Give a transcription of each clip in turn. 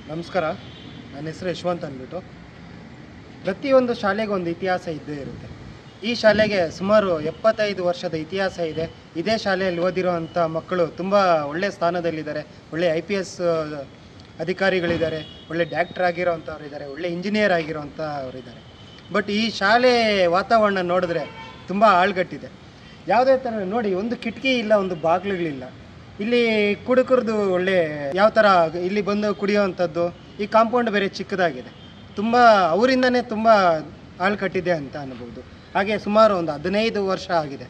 ನಮಸ್ಕಾರ. ನನ್ನ ಹೆಸರು ಯಶವಂತ್ ಅಂದ್ಬಿಟ್ಟು. ಪ್ರತಿಯೊಂದು ಶಾಲೆಗೆ ಒಂದು ಇತಿಹಾಸ ಇದ್ದೇ ಇರುತ್ತೆ. ಈ ಶಾಲೆಗೆ ಸುಮಾರು 75 ವರ್ಷದ ಇತಿಹಾಸ ಇದೆ. ಇದೇ ಶಾಲೆಯಲ್ಲಿ ಓದಿರೋವಂಥ ಮಕ್ಕಳು ತುಂಬ ಒಳ್ಳೆಯ ಸ್ಥಾನದಲ್ಲಿದ್ದಾರೆ. ಒಳ್ಳೆ IPS ಅಧಿಕಾರಿಗಳಿದ್ದಾರೆ, ಒಳ್ಳೆ ಡಾಕ್ಟರ್ ಆಗಿರೋವಂಥವ್ರಿದ್ದಾರೆ, ಒಳ್ಳೆ ಇಂಜಿನಿಯರ್ ಆಗಿರೋವಂಥವ್ರಿದ್ದಾರೆ. ಬಟ್ ಈ ಶಾಲೆ ವಾತಾವರಣ ನೋಡಿದ್ರೆ ತುಂಬ ಆಳ್ಗಟ್ಟಿದೆ. ಯಾವುದೇ ಥರ ನೋಡಿ, ಒಂದು ಕಿಟಕಿ ಇಲ್ಲ, ಒಂದು ಬಾಗಿಲುಗಳಿಲ್ಲ. ಇಲ್ಲಿ ಕುಡುಕರದು ಒಳ್ಳೆ ಯಾವ ಥರ ಇಲ್ಲಿ ಬಂದು ಕುಡಿಯೋವಂಥದ್ದು. ಈ ಕಾಂಪೌಂಡ್ ಬೇರೆ ಚಿಕ್ಕದಾಗಿದೆ. ತುಂಬ ಅವರಿಂದನೇ ತುಂಬ ಹಾಳು ಕಟ್ಟಿದೆ ಅಂತ ಅನ್ಬೋದು. ಹಾಗೆ ಸುಮಾರು ಒಂದು 15 ವರ್ಷ ಆಗಿದೆ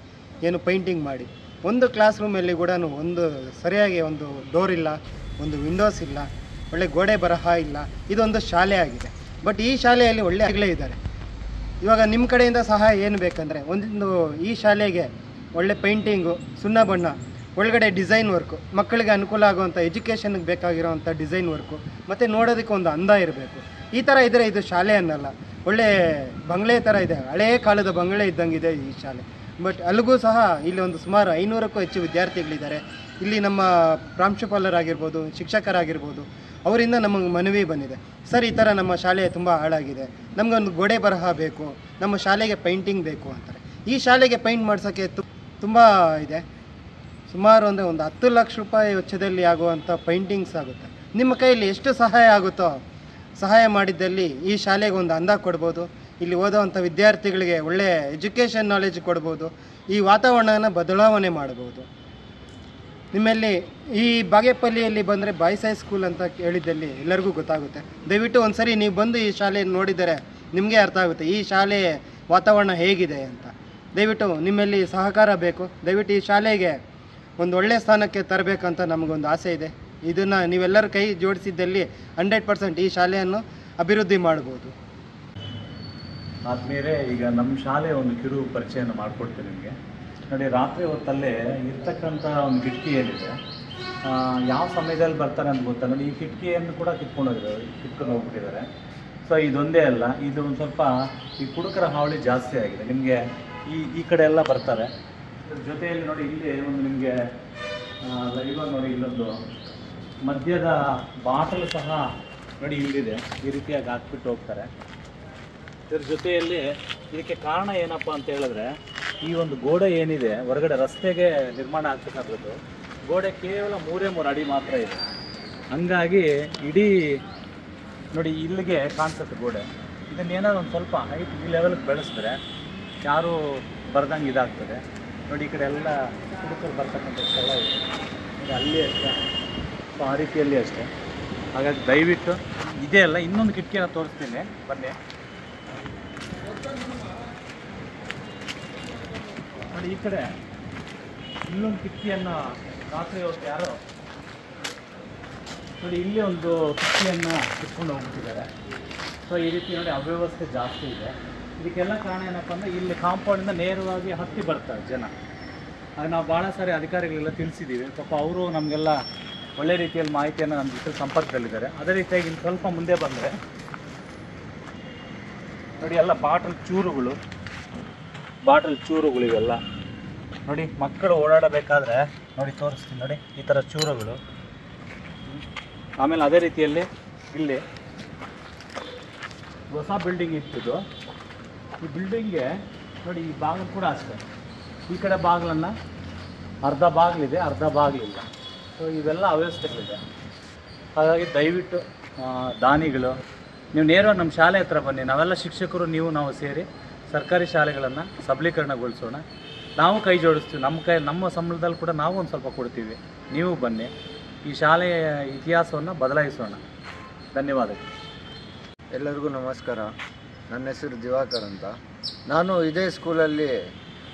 ಏನು ಪೇಂಟಿಂಗ್ ಮಾಡಿ. ಒಂದು ಕ್ಲಾಸ್ ರೂಮಲ್ಲಿ ಕೂಡ ಒಂದು ಸರಿಯಾಗಿ ಒಂದು ಡೋರ್ ಇಲ್ಲ, ಒಂದು ವಿಂಡೋಸ್ ಇಲ್ಲ, ಒಳ್ಳೆ ಗೋಡೆ ಬರಹ ಇಲ್ಲ. ಇದೊಂದು ಶಾಲೆ ಆಗಿದೆ. ಬಟ್ ಈ ಶಾಲೆಯಲ್ಲಿ ಒಳ್ಳೆ ಆಗಲೇ ಇದ್ದಾರೆ. ಇವಾಗ ನಿಮ್ಮ ಕಡೆಯಿಂದ ಸಹಾಯ ಏನು ಬೇಕಂದರೆ, ಒಂದು ಈ ಶಾಲೆಗೆ ಒಳ್ಳೆ ಪೇಂಟಿಂಗು, ಸುಣ್ಣ ಬಣ್ಣ, ಒಳಗಡೆ ಡಿಸೈನ್ ವರ್ಕು, ಮಕ್ಕಳಿಗೆ ಅನುಕೂಲ ಆಗುವಂಥ ಎಜುಕೇಷನ್ಗೆ ಬೇಕಾಗಿರೋವಂಥ ಡಿಸೈನ್ ವರ್ಕು, ಮತ್ತು ನೋಡೋದಕ್ಕೆ ಒಂದು ಅಂದ ಇರಬೇಕು. ಈ ಥರ ಇದ್ದರೆ ಇದು ಶಾಲೆ ಅನ್ನಲ್ಲ, ಒಳ್ಳೆ ಬಂಗಲೆ ಥರ ಇದೆ. ಹಳೆಯ ಕಾಲದ ಬಂಗಲೆ ಇದ್ದಂಗಿದೆ ಈ ಶಾಲೆ. ಬಟ್ ಅಲ್ಲಿಗೂ ಸಹ ಇಲ್ಲಿ ಒಂದು ಸುಮಾರು 500ಕ್ಕೂ ಹೆಚ್ಚು ವಿದ್ಯಾರ್ಥಿಗಳಿದ್ದಾರೆ. ಇಲ್ಲಿ ನಮ್ಮ ಪ್ರಾಂಶುಪಾಲರಾಗಿರ್ಬೋದು, ಶಿಕ್ಷಕರಾಗಿರ್ಬೋದು, ಅವರಿಂದ ನಮಗೆ ಮನವಿ ಬಂದಿದೆ, ಸರ್ ಈ ಥರ ನಮ್ಮ ಶಾಲೆ ತುಂಬ ಹಾಳಾಗಿದೆ, ನಮಗೊಂದು ಗೋಡೆ ಬರಹ ಬೇಕು, ನಮ್ಮ ಶಾಲೆಗೆ ಪೇಂಟಿಂಗ್ ಬೇಕು ಅಂತಾರೆ. ಈ ಶಾಲೆಗೆ ಪೇಂಟ್ ಮಾಡ್ಸೋಕ್ಕೆ ತುಂಬ ಇದೆ. ಸುಮಾರು ಒಂದು 10 ಲಕ್ಷ ರೂಪಾಯಿ ವೆಚ್ಚದಲ್ಲಿ ಆಗುವಂಥ ಪೇಂಟಿಂಗ್ಸ್ ಆಗುತ್ತೆ. ನಿಮ್ಮ ಕೈಯಲ್ಲಿ ಎಷ್ಟು ಸಹಾಯ ಆಗುತ್ತೋ ಸಹಾಯ ಮಾಡಿದ್ದಲ್ಲಿ ಈ ಶಾಲೆಗೆ ಒಂದು ಅಂದ ಕೊಡ್ಬೋದು. ಇಲ್ಲಿ ಓದೋವಂಥ ವಿದ್ಯಾರ್ಥಿಗಳಿಗೆ ಒಳ್ಳೆಯ ಎಜುಕೇಷನ್ ನಾಲೆಜ್ ಕೊಡ್ಬೋದು. ಈ ವಾತಾವರಣನ ಬದಲಾವಣೆ ಮಾಡ್ಬೋದು. ನಿಮ್ಮಲ್ಲಿ ಈ ಬಾಗೇಪಲ್ಲಿಯಲ್ಲಿ ಬಂದರೆ ಬಾಯ್ಸ್ ಹೈಸ್ಕೂಲ್ ಅಂತ ಹೇಳಿದ್ದಲ್ಲಿ ಎಲ್ಲರಿಗೂ ಗೊತ್ತಾಗುತ್ತೆ. ದಯವಿಟ್ಟು ಒಂದು ಸರಿ ನೀವು ಬಂದು ಈ ಶಾಲೆಯನ್ನು ನೋಡಿದರೆ ನಿಮಗೆ ಅರ್ಥ ಆಗುತ್ತೆ ಈ ಶಾಲೆ ವಾತಾವರಣ ಹೇಗಿದೆ ಅಂತ. ದಯವಿಟ್ಟು ನಿಮ್ಮಲ್ಲಿ ಸಹಕಾರ ಬೇಕು. ದಯವಿಟ್ಟು ಈ ಶಾಲೆಗೆ ಒಂದು ಒಳ್ಳೆಯ ಸ್ಥಾನಕ್ಕೆ ತರಬೇಕಂತ ನಮಗೊಂದು ಆಸೆ ಇದೆ. ಇದನ್ನು ನೀವೆಲ್ಲರೂ ಕೈ ಜೋಡಿಸಿದ್ದಲ್ಲಿ 100% ಈ ಶಾಲೆಯನ್ನು ಅಭಿವೃದ್ಧಿ ಮಾಡ್ಬೋದು. ಆದ್ಮೇಲೆ ಈಗ ನಮ್ಮ ಶಾಲೆ ಒಂದು ಕಿರು ಪರಿಚಯನ ಮಾಡಿಕೊಡ್ತೀನಿ ನಿಮಗೆ. ನೋಡಿ, ರಾತ್ರಿ ಹೊತ್ತಲ್ಲೇ ಇರ್ತಕ್ಕಂಥ ಒಂದು ಕಿಟಕಿ ಏನಿದೆ, ಯಾವ ಸಮಯದಲ್ಲಿ ಬರ್ತಾರೆ ಅಂತ ಗೊತ್ತಾ ನೋಡಿ. ಈ ಕಿಟಕಿಯನ್ನು ಕೂಡ ಕಿತ್ಕೊಂಡು ಹೋಗ್ಬಿಟ್ಟಿದ್ದಾರೆ. ಸೊ ಇದೊಂದೇ ಅಲ್ಲ, ಇದು ಒಂದು ಸ್ವಲ್ಪ ಈ ಕುಡುಕರ ಹಾವಳಿ ಜಾಸ್ತಿ ಆಗಿದೆ. ನಿಮಗೆ ಈ ಕಡೆ ಎಲ್ಲ ಬರ್ತಾರೆ. ಜೊತೆಯಲ್ಲಿ ನೋಡಿ, ಇಲ್ಲಿ ಒಂದು ನಿಮಗೆ ಇವಾಗ ನೋಡಿ, ಇಲ್ಲೊಂದು ಮದ್ಯದ ಬಾಟಲ್ ಸಹ ನೋಡಿ ಇಲ್ಲಿದೆ. ಈ ರೀತಿಯಾಗಿ ಹಾಕ್ಬಿಟ್ಟು ಹೋಗ್ತಾರೆ. ಇದ್ರ ಜೊತೆಯಲ್ಲಿ ಇದಕ್ಕೆ ಕಾರಣ ಏನಪ್ಪ ಅಂತ ಹೇಳಿದ್ರೆ, ಈ ಒಂದು ಗೋಡೆ ಏನಿದೆ ಹೊರಗಡೆ ರಸ್ತೆಗೆ ನಿರ್ಮಾಣ ಆಗ್ತಕ್ಕಂಥದ್ದು, ಗೋಡೆ ಕೇವಲ 3 ಅಡಿ ಮಾತ್ರ ಇದೆ. ಹಂಗಾಗಿ ಇಡೀ ನೋಡಿ ಇಲ್ಲಿಗೆ ಕಾಣಿಸುತ್ತೆ ಗೋಡೆ. ಇದನ್ನೇನಾದ್ರು ಒಂದು ಸ್ವಲ್ಪ ಹೈಟ್ ಈ ಲೆವೆಲ್ಗೆ ಬೆಳೆಸಿದ್ರೆ ಯಾರೂ ಬರ್ದಂಗೆ ಇದಾಗ್ತದೆ. ನೋಡಿ, ಈ ಕಡೆ ಎಲ್ಲ ಹುಡುಕರು ಬರ್ತಕ್ಕಂಥ ಸ್ಥಳ ಇದೆ. ಅಲ್ಲಿ ಅಷ್ಟೇ, ಸೊ ಆ ರೀತಿಯಲ್ಲಿ ಅಷ್ಟೇ. ಹಾಗಾಗಿ ದಯವಿಟ್ಟು ಇದೇ ಅಲ್ಲ, ಇನ್ನೊಂದು ಕಿಟಕಿಯನ್ನು ತೋರಿಸ್ತೀನಿ, ಬನ್ನಿ. ನೋಡಿ, ಈ ಕಡೆ ಇಲ್ಲೊಂದು ಕಿಟಕಿಯನ್ನು ರಾತ್ರಿ ಹೊತ್ತು ಯಾರೋ ನೋಡಿ ಇಲ್ಲಿ ಒಂದು ಕಿಟಕಿಯನ್ನು ಕಿತ್ಕೊಂಡು ಹೋಗ್ಬಿಟ್ಟಿದ್ದಾರೆ. ಸೊ ಈ ರೀತಿ ನೋಡಿ ಅವ್ಯವಸ್ಥೆ ಜಾಸ್ತಿ ಇದೆ. ಇದಕ್ಕೆಲ್ಲ ಕಾರಣ ಏನಪ್ಪ ಅಂದರೆ, ಇಲ್ಲಿ ಕಾಂಪೌಂಡಿಂದ ನೇರವಾಗಿ ಹತ್ತಿ ಬರ್ತಾರೆ ಜನ. ಆಗ ನಾವು ಭಾಳ ಸಾರಿ ಅಧಿಕಾರಿಗಳೆಲ್ಲ ತಿಳಿಸಿದ್ದೀವಿ. ಪಾಪ ಅವರು ನಮಗೆಲ್ಲ ಒಳ್ಳೆ ರೀತಿಯಲ್ಲಿ ಮಾಹಿತಿಯನ್ನು ನಮ್ಮ ಜೊತೆ ಸಂಪರ್ಕದಲ್ಲಿದ್ದಾರೆ. ಅದೇ ರೀತಿಯಾಗಿ ಇನ್ನು ಸ್ವಲ್ಪ ಮುಂದೆ ಬಂದರೆ ನೋಡಿ, ಎಲ್ಲ ಬಾಟಲ್ ಚೂರುಗಳು ಇವೆಲ್ಲ ನೋಡಿ. ಮಕ್ಕಳು ಓಡಾಡಬೇಕಾದ್ರೆ ನೋಡಿ ತೋರಿಸ್ತೀನಿ ನೋಡಿ, ಈ ಥರ ಚೂರುಗಳು. ಆಮೇಲೆ ಅದೇ ರೀತಿಯಲ್ಲಿ ಇಲ್ಲಿ ಹೊಸ ಬಿಲ್ಡಿಂಗ್ ಇಟ್ಟಿದ್ದು, ಈ ಬಿಲ್ಡಿಂಗ್ಗೆ ನೋಡಿ ಈ ಬಾಗಿಲು ಕೂಡ ಅಷ್ಟೇ. ಈ ಕಡೆ ಬಾಗಿಲನ್ನು ಅರ್ಧ ಬಾಗಿಲಿದೆ, ಅರ್ಧ ಬಾಗಿಲಿಲ್ಲ. ಸೊ ಇವೆಲ್ಲ ಅವ್ಯವಸ್ಥೆಗಳಿದೆ. ಹಾಗಾಗಿ ದಯವಿಟ್ಟು ದಾನಿಗಳು ನೀವು ನೇರವಾಗಿ ನಮ್ಮ ಶಾಲೆ ಹತ್ರ ಬನ್ನಿ. ನಾವೆಲ್ಲ ಶಿಕ್ಷಕರು ನಾವು ಸೇರಿ ಸರ್ಕಾರಿ ಶಾಲೆಗಳನ್ನು ಸಬಲೀಕರಣಗೊಳಿಸೋಣ. ನಾವು ಕೈ ಜೋಡಿಸ್ತೀವಿ. ನಮ್ಮ ಸಂಬಳದಲ್ಲಿ ಕೂಡ ನಾವು ಒಂದು ಸ್ವಲ್ಪ ಕೊಡ್ತೀವಿ. ನೀವು ಬನ್ನಿ, ಈ ಶಾಲೆಯ ಇತಿಹಾಸವನ್ನು ಬದಲಾಯಿಸೋಣ. ಧನ್ಯವಾದಗಳು. ಎಲ್ಲರಿಗೂ ನಮಸ್ಕಾರ. ನನ್ನ ಹೆಸರು ದಿವಾಕರ್ ಅಂತ. ನಾನು ಇದೇ ಸ್ಕೂಲಲ್ಲಿ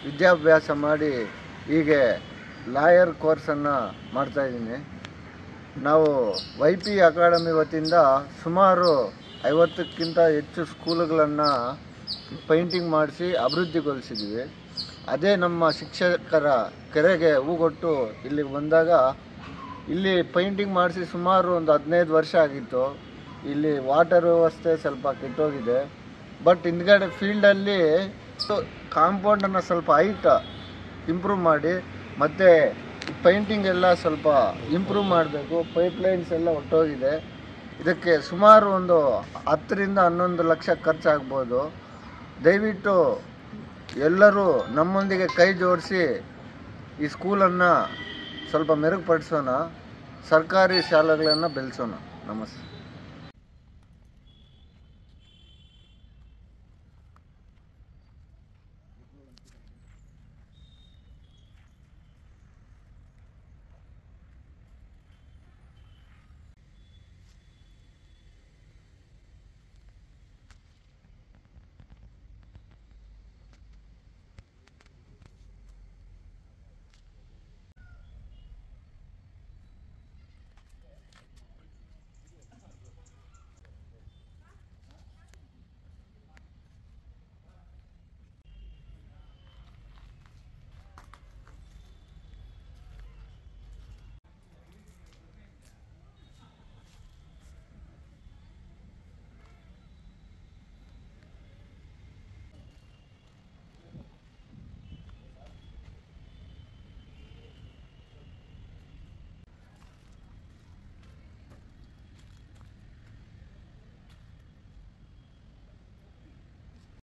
ವಿದ್ಯಾಭ್ಯಾಸ ಮಾಡಿ ಹೀಗೆ ಲಾಯರ್ ಕೋರ್ಸನ್ನು ಮಾಡ್ತಾಯಿದ್ದೀನಿ. ನಾವು YP ಅಕಾಡೆಮಿ ವತಿಯಿಂದ ಸುಮಾರು 50ಕ್ಕಿಂತ ಹೆಚ್ಚು ಸ್ಕೂಲುಗಳನ್ನು ಪೇಂಟಿಂಗ್ ಮಾಡಿಸಿ ಅಭಿವೃದ್ಧಿಗೊಳಿಸಿದ್ದೀವಿ. ಅದೇ ನಮ್ಮ ಶಿಕ್ಷಕರ ಕೆರೆಗೆ ಹೂಗೊಟ್ಟು ಇಲ್ಲಿಗೆ ಬಂದಾಗ ಇಲ್ಲಿ ಪೇಂಟಿಂಗ್ ಮಾಡಿಸಿ ಸುಮಾರು ಒಂದು 15 ವರ್ಷ ಆಗಿತ್ತು. ಇಲ್ಲಿ ವಾಟರ್ ವ್ಯವಸ್ಥೆ ಸ್ವಲ್ಪ ಕೆಟ್ಟೋಗಿದೆ. ಬಟ್ ಹಿಂದ್ಗಡೆ ಫೀಲ್ಡಲ್ಲಿ ಕಾಂಪೌಂಡನ್ನು ಸ್ವಲ್ಪ ಹೈಟ್ ಇಂಪ್ರೂವ್ ಮಾಡಿ ಮತ್ತು ಪೇಂಟಿಂಗ್ ಎಲ್ಲ ಸ್ವಲ್ಪ ಇಂಪ್ರೂವ್ ಮಾಡಬೇಕು. ಪೈಪ್ಲೈನ್ಸ್ ಎಲ್ಲ ಹೊಟ್ಟೋಗಿದೆ. ಇದಕ್ಕೆ ಸುಮಾರು ಒಂದು 10-11 ಲಕ್ಷ ಖರ್ಚಾಗ್ಬೋದು. ದಯವಿಟ್ಟು ಎಲ್ಲರೂ ನಮ್ಮೊಂದಿಗೆ ಕೈ ಜೋಡಿಸಿ ಈ ಸ್ಕೂಲನ್ನು ಸ್ವಲ್ಪ ಮೆರುಗುಪಡಿಸೋಣ, ಸರ್ಕಾರಿ ಶಾಲೆಗಳನ್ನು ಬೆಳೆಸೋಣ. ನಮಸ್ತೆ.